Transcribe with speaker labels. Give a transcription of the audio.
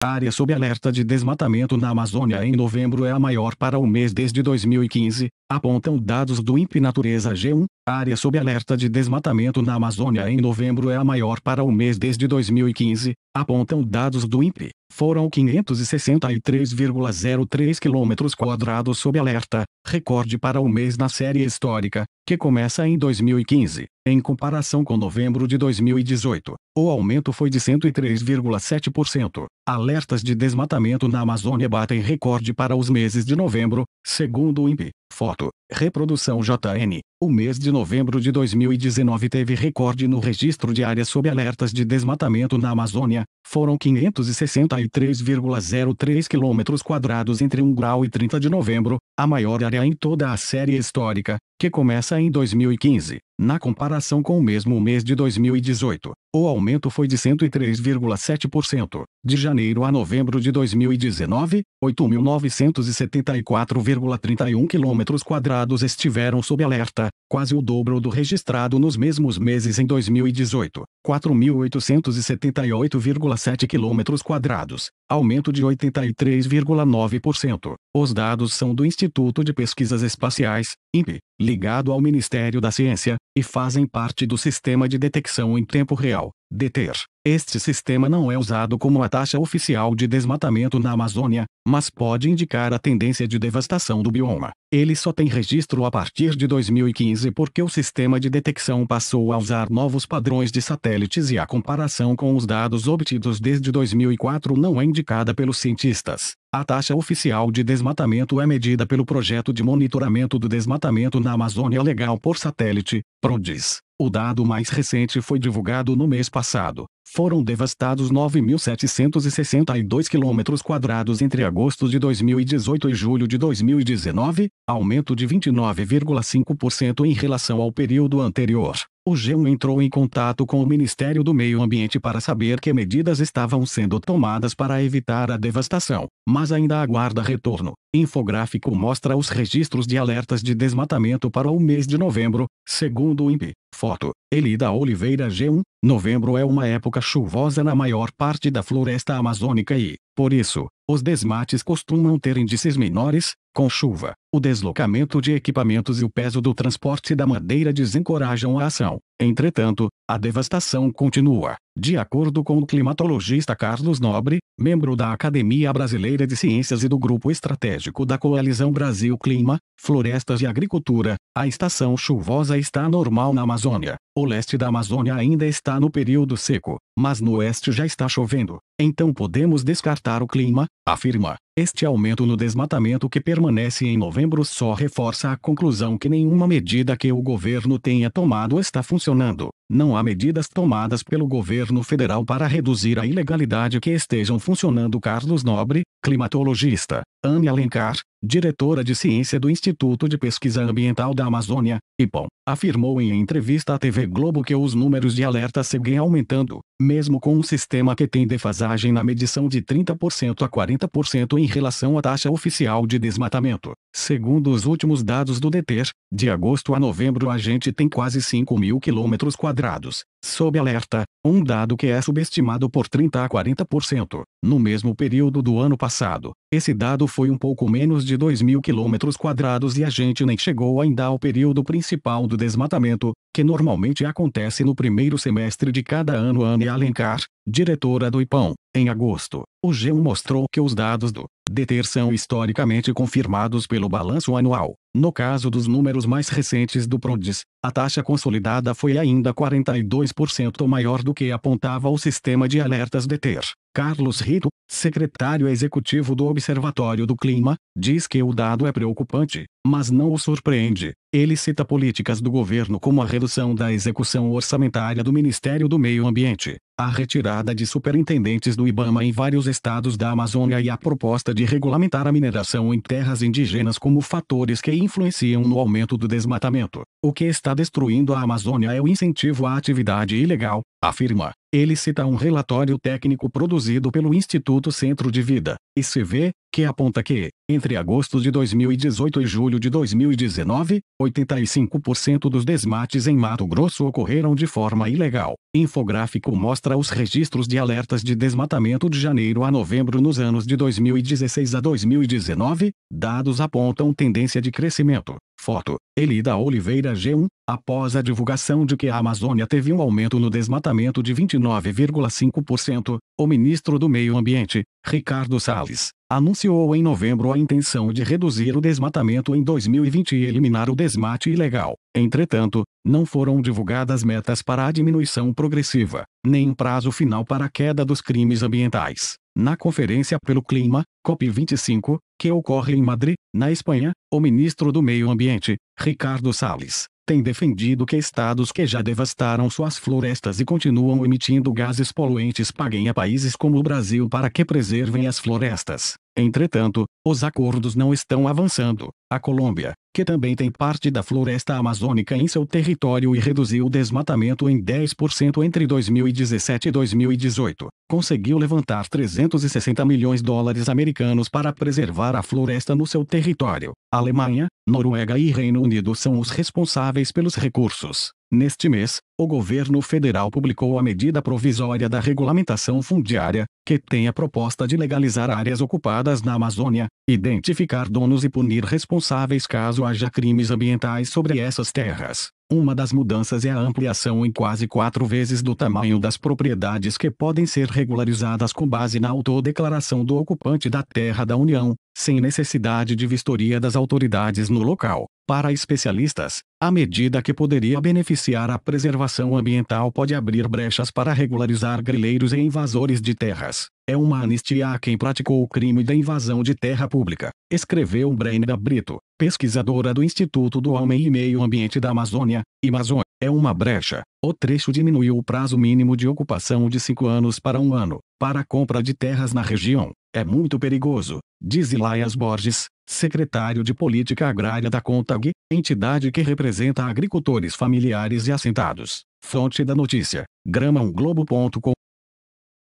Speaker 1: A área sob alerta de desmatamento na Amazônia em novembro é a maior para o mês desde 2015, apontam dados do INPE Natureza G1. A área sob alerta de desmatamento na Amazônia em novembro é a maior para o mês desde 2015, apontam dados do INPE. Foram 563,03 km² sob alerta, recorde para o mês na série histórica, que começa em 2015. Em comparação com novembro de 2018, o aumento foi de 103,7%. Alertas de desmatamento na Amazônia batem recorde para os meses de novembro, segundo o INPE. Foto, reprodução JN. O mês de novembro de 2019 teve recorde no registro de áreas sob alertas de desmatamento na Amazônia. Foram 563,03 km² entre 1 grau e 30 de novembro, a maior área em toda a série histórica, que começa em 2015. Na comparação com o mesmo mês de 2018, o aumento foi de 103,7%. De janeiro a novembro de 2019, 8.974,31 km² estiveram sob alerta, quase o dobro do registrado nos mesmos meses em 2018. 4.878,7 km², aumento de 83,9%. Os dados são do Instituto de Pesquisas Espaciais, INPE, ligado ao Ministério da Ciência, e fazem parte do Sistema de Detecção em Tempo Real, DETER. Este sistema não é usado como a taxa oficial de desmatamento na Amazônia, mas pode indicar a tendência de devastação do bioma. Ele só tem registro a partir de 2015 porque o sistema de detecção passou a usar novos padrões de satélites e a comparação com os dados obtidos desde 2004 não é indicada pelos cientistas. A taxa oficial de desmatamento é medida pelo Projeto de Monitoramento do Desmatamento na Amazônia Legal por Satélite, PRODES. O dado mais recente foi divulgado no mês passado. Foram devastados 9.762 km² entre agosto de 2018 e julho de 2019, aumento de 29,5% em relação ao período anterior. O G1 entrou em contato com o Ministério do Meio Ambiente para saber que medidas estavam sendo tomadas para evitar a devastação, mas ainda aguarda retorno. Infográfico mostra os registros de alertas de desmatamento para o mês de novembro, segundo o INPE. Foto, Elida Oliveira G1. Novembro é uma época chuvosa na maior parte da floresta amazônica e, por isso, os desmates costumam ter índices menores. Com chuva, o deslocamento de equipamentos e o peso do transporte da madeira desencorajam a ação. Entretanto, a devastação continua. De acordo com o climatologista Carlos Nobre, membro da Academia Brasileira de Ciências e do Grupo Estratégico da Coalizão Brasil Clima, Florestas e Agricultura, a estação chuvosa está normal na Amazônia. O leste da Amazônia ainda está no período seco, mas no oeste já está chovendo. Então podemos descartar o clima, afirma. Este aumento no desmatamento que permanece em novembro só reforça a conclusão que nenhuma medida que o governo tenha tomado está funcionando. Não há medidas tomadas pelo governo federal para reduzir a ilegalidade que estejam funcionando. Carlos Nobre, climatologista. Anne Alencar, diretora de ciência do Instituto de Pesquisa Ambiental da Amazônia, IPAM, afirmou em entrevista à TV Globo que os números de alerta seguem aumentando, mesmo com um sistema que tem defasagem na medição de 30% a 40% em relação à taxa oficial de desmatamento. Segundo os últimos dados do DETER, de agosto a novembro a gente tem quase 5.000 km² sob alerta, um dado que é subestimado por 30 a 40%. No mesmo período do ano passado, esse dado foi um pouco menos de 2.000 km² e a gente nem chegou ainda ao período principal do desmatamento, que normalmente acontece no primeiro semestre de cada ano. Anne Alencar, diretora do IPAM, em agosto, o G1 mostrou que os dados do DETER são historicamente confirmados pelo balanço anual. No caso dos números mais recentes do PRODES, a taxa consolidada foi ainda 42% maior do que apontava o sistema de alertas DETER. Carlos Rito, secretário executivo do Observatório do Clima, diz que o dado é preocupante, mas não o surpreende. Ele cita políticas do governo como a redução da execução orçamentária do Ministério do Meio Ambiente, a retirada de superintendentes do IBAMA em vários estados da Amazônia e a proposta de regulamentar a mineração em terras indígenas como fatores que influenciam no aumento do desmatamento. O que está destruindo a Amazônia é o incentivo à atividade ilegal, afirma. Ele cita um relatório técnico produzido pelo Instituto Centro de Vida, ICV, que aponta que, entre agosto de 2018 e julho de 2019, 85% dos desmates em Mato Grosso ocorreram de forma ilegal. Infográfico mostra os registros de alertas de desmatamento de janeiro a novembro nos anos de 2016 a 2019, dados apontam tendência de crescimento. Foto: Elida Oliveira G1. Após a divulgação de que a Amazônia teve um aumento no desmatamento de 29,5%, o ministro do Meio Ambiente, Ricardo Salles, anunciou em novembro a intenção de reduzir o desmatamento em 2020 e eliminar o desmate ilegal. Entretanto, não foram divulgadas metas para a diminuição progressiva, nem um prazo final para a queda dos crimes ambientais. Na Conferência pelo Clima, COP25, que ocorre em Madrid, na Espanha, o ministro do Meio Ambiente, Ricardo Salles, tem defendido que estados que já devastaram suas florestas e continuam emitindo gases poluentes paguem a países como o Brasil para que preservem as florestas. Entretanto, os acordos não estão avançando. A Colômbia, que também tem parte da floresta amazônica em seu território e reduziu o desmatamento em 10% entre 2017 e 2018, conseguiu levantar 360 milhões de dólares americanos para preservar a floresta no seu território. Alemanha, Noruega e Reino Unido são os responsáveis pelos recursos. Neste mês, o governo federal publicou a medida provisória da regulamentação fundiária, que tem a proposta de legalizar áreas ocupadas na Amazônia, identificar donos e punir responsáveis caso haja crimes ambientais sobre essas terras. Uma das mudanças é a ampliação em quase 4 vezes do tamanho das propriedades que podem ser regularizadas com base na autodeclaração do ocupante da terra da União, sem necessidade de vistoria das autoridades no local. Para especialistas, a medida que poderia beneficiar a preservação ambiental pode abrir brechas para regularizar grileiros e invasores de terras. É uma anistia a quem praticou o crime da invasão de terra pública, escreveu Brenda Brito, pesquisadora do Instituto do Homem e Meio Ambiente da Amazônia, Amazônia. É uma brecha. O trecho diminuiu o prazo mínimo de ocupação de 5 anos para 1 ano, para a compra de terras na região. É muito perigoso, diz Ilaias Borges, secretário de Política Agrária da CONTAG, entidade que representa agricultores familiares e assentados. Fonte da notícia: gramaumglobo.com